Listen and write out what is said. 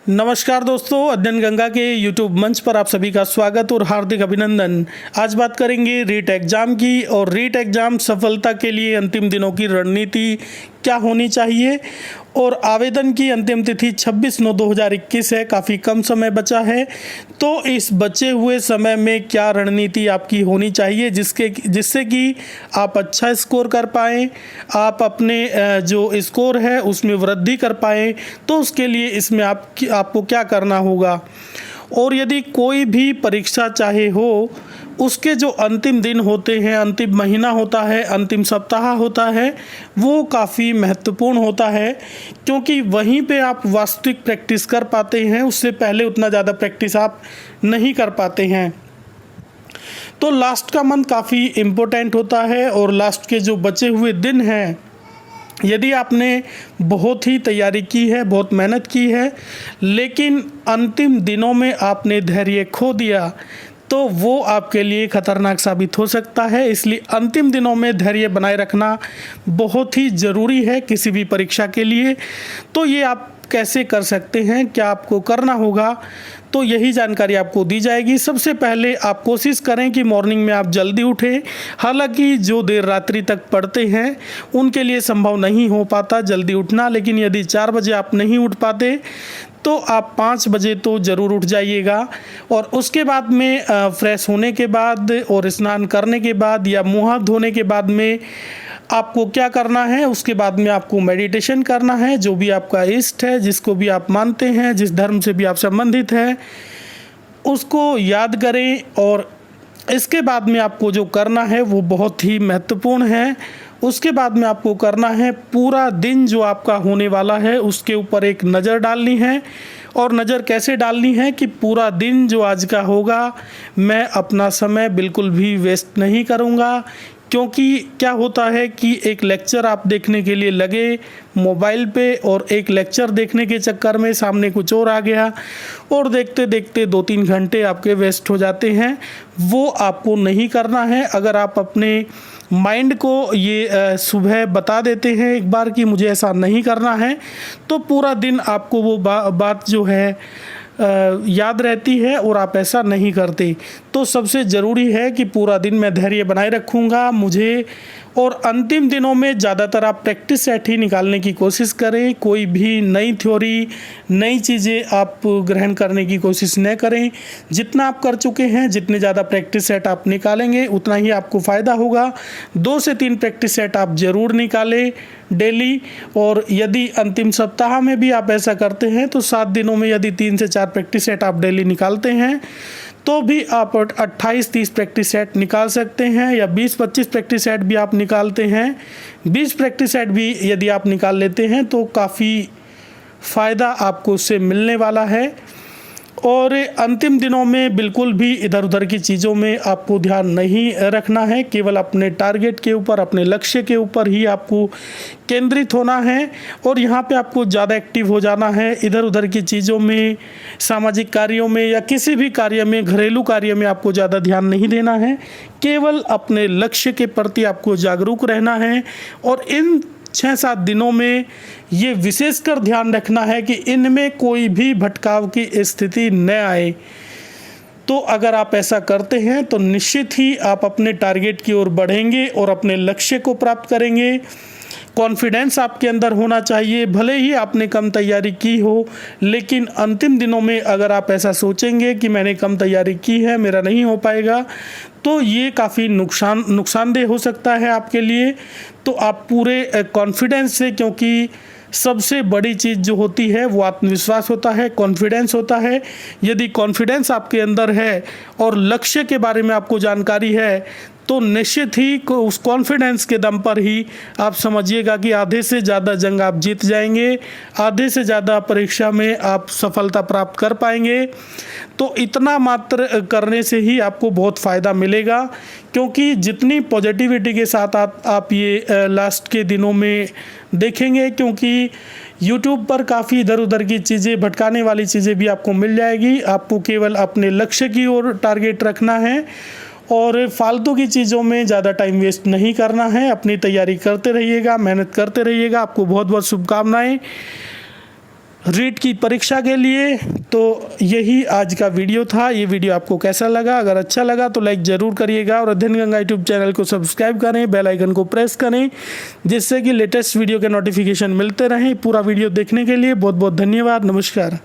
नमस्कार दोस्तों, अध्ययन गंगा के यूट्यूब मंच पर आप सभी का स्वागत और हार्दिक अभिनंदन। आज बात करेंगे रीट एग्ज़ाम की और रीट एग्ज़ाम सफलता के लिए अंतिम दिनों की रणनीति क्या होनी चाहिए। और आवेदन की अंतिम तिथि 26/9/2021 है, काफ़ी कम समय बचा है। तो इस बचे हुए समय में क्या रणनीति आपकी होनी चाहिए जिससे कि आप अच्छा स्कोर कर पाएँ, आप अपने जो स्कोर है उसमें वृद्धि कर पाएँ। तो उसके लिए इसमें आपको क्या करना होगा। और यदि कोई भी परीक्षा चाहे हो, उसके जो अंतिम दिन होते हैं, अंतिम महीना होता है, अंतिम सप्ताह होता है, वो काफ़ी महत्वपूर्ण होता है, क्योंकि वहीं पे आप वास्तविक प्रैक्टिस कर पाते हैं। उससे पहले उतना ज़्यादा प्रैक्टिस आप नहीं कर पाते हैं। तो लास्ट का मंथ काफ़ी इम्पोर्टेंट होता है और लास्ट के जो बचे हुए दिन हैं, यदि आपने बहुत ही तैयारी की है, बहुत मेहनत की है, लेकिन अंतिम दिनों में आपने धैर्य खो दिया, तो वो आपके लिए खतरनाक साबित हो सकता है। इसलिए अंतिम दिनों में धैर्य बनाए रखना बहुत ही ज़रूरी है किसी भी परीक्षा के लिए। तो ये आप कैसे कर सकते हैं, क्या आपको करना होगा, तो यही जानकारी आपको दी जाएगी। सबसे पहले आप कोशिश करें कि मॉर्निंग में आप जल्दी उठें। हालांकि जो देर रात्रि तक पढ़ते हैं उनके लिए संभव नहीं हो पाता जल्दी उठना, लेकिन यदि 4 बजे आप नहीं उठ पाते तो आप 5 बजे तो ज़रूर उठ जाइएगा। और उसके बाद में फ्रेश होने के बाद और स्नान करने के बाद या मुँह हाथ धोने के बाद में आपको क्या करना है, उसके बाद में आपको मेडिटेशन करना है। जो भी आपका इष्ट है, जिसको भी आप मानते हैं, जिस धर्म से भी आप संबंधित हैं, उसको याद करें। और इसके बाद में आपको जो करना है वो बहुत ही महत्वपूर्ण है। उसके बाद में आपको करना है, पूरा दिन जो आपका होने वाला है उसके ऊपर एक नज़र डालनी है। और नज़र कैसे डालनी है कि पूरा दिन जो आज का होगा, मैं अपना समय बिल्कुल भी वेस्ट नहीं करूँगा। क्योंकि क्या होता है कि एक लेक्चर आप देखने के लिए लगे मोबाइल पे और एक लेक्चर देखने के चक्कर में सामने कुछ और आ गया और देखते देखते 2-3 घंटे आपके वेस्ट हो जाते हैं। वो आपको नहीं करना है। अगर आप अपने माइंड को ये सुबह बता देते हैं एक बार कि मुझे ऐसा नहीं करना है, तो पूरा दिन आपको वो बात जो है याद रहती है और आप ऐसा नहीं करते। तो सबसे ज़रूरी है कि पूरा दिन मैं धैर्य बनाए रखूँगा मुझे। और अंतिम दिनों में ज़्यादातर आप प्रैक्टिस सेट ही निकालने की कोशिश करें। कोई भी नई थ्योरी, नई चीज़ें आप ग्रहण करने की कोशिश न करें। जितना आप कर चुके हैं, जितने ज़्यादा प्रैक्टिस सेट आप निकालेंगे उतना ही आपको फ़ायदा होगा। 2 से 3 प्रैक्टिस सेट आप ज़रूर निकालें डेली। और यदि अंतिम सप्ताह में भी आप ऐसा करते हैं तो 7 दिनों में यदि 3 से 4 प्रैक्टिस सेट आप डेली निकालते हैं तो भी आप 28-30 प्रैक्टिस सेट निकाल सकते हैं। या 20-25 प्रैक्टिस सेट भी आप निकालते हैं, 20 प्रैक्टिस सेट भी यदि आप निकाल लेते हैं तो काफ़ी फ़ायदा आपको उससे मिलने वाला है। और अंतिम दिनों में बिल्कुल भी इधर उधर की चीज़ों में आपको ध्यान नहीं रखना है। केवल अपने टारगेट के ऊपर, अपने लक्ष्य के ऊपर ही आपको केंद्रित होना है। और यहाँ पे आपको ज़्यादा एक्टिव हो जाना है। इधर उधर की चीज़ों में, सामाजिक कार्यों में या किसी भी कार्य में, घरेलू कार्य में आपको ज़्यादा ध्यान नहीं देना है। केवल अपने लक्ष्य के प्रति आपको जागरूक रहना है। और इन 6-7 दिनों में ये विशेषकर ध्यान रखना है कि इनमें कोई भी भटकाव की स्थिति न आए। तो अगर आप ऐसा करते हैं तो निश्चित ही आप अपने टारगेट की ओर बढ़ेंगे और अपने लक्ष्य को प्राप्त करेंगे। कॉन्फिडेंस आपके अंदर होना चाहिए। भले ही आपने कम तैयारी की हो, लेकिन अंतिम दिनों में अगर आप ऐसा सोचेंगे कि मैंने कम तैयारी की है, मेरा नहीं हो पाएगा, तो ये काफ़ी नुकसानदेह हो सकता है आपके लिए। तो आप पूरे कॉन्फिडेंस से, क्योंकि सबसे बड़ी चीज़ जो होती है वो आत्मविश्वास होता है, कॉन्फिडेंस होता है। यदि कॉन्फिडेंस आपके अंदर है और लक्ष्य के बारे में आपको जानकारी है, तो निश्चित ही उस कॉन्फिडेंस के दम पर ही आप समझिएगा कि आधे से ज़्यादा जंग आप जीत जाएंगे, आधे से ज़्यादा परीक्षा में आप सफलता प्राप्त कर पाएंगे। तो इतना मात्र करने से ही आपको बहुत फ़ायदा मिलेगा। क्योंकि जितनी पॉजिटिविटी के साथ आप ये लास्ट के दिनों में देखेंगे, क्योंकि YouTube पर काफ़ी इधर उधर की चीज़ें, भटकाने वाली चीज़ें भी आपको मिल जाएगी। आपको केवल अपने लक्ष्य की ओर टारगेट रखना है और फालतू की चीज़ों में ज़्यादा टाइम वेस्ट नहीं करना है। अपनी तैयारी करते रहिएगा, मेहनत करते रहिएगा। आपको बहुत बहुत शुभकामनाएं। रीट की परीक्षा के लिए। तो यही आज का वीडियो था। ये वीडियो आपको कैसा लगा? अगर अच्छा लगा तो लाइक ज़रूर करिएगा और अध्ययन गंगा यूट्यूब चैनल को सब्सक्राइब करें, बेल आइकन को प्रेस करें, जिससे कि लेटेस्ट वीडियो के नोटिफिकेशन मिलते रहें। पूरा वीडियो देखने के लिए बहुत बहुत धन्यवाद। नमस्कार।